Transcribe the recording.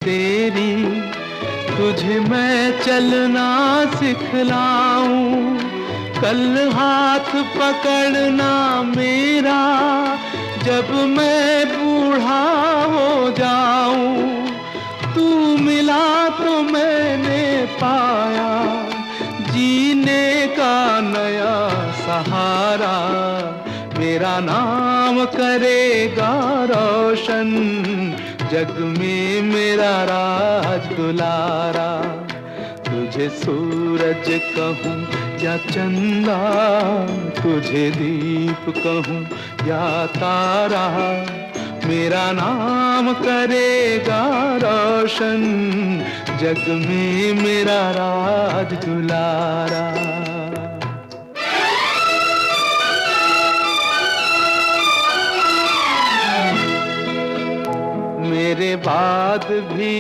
तेरी तुझे मैं चलना सिखलाऊं, कल हाथ पकड़ना मेरा जब मैं बूढ़ा हो जाऊं। तू मिला तो मैंने पाया जीने का नया सहारा, मेरा नाम करेगा रोशन जग में मेरा राज दुलारा। तुझे सूरज कहूँ या चंदा, तुझे दीप कहूँ या तारा, मेरा नाम करेगा रोशन जग में मेरा राज दुलारा। मेरे बाद भी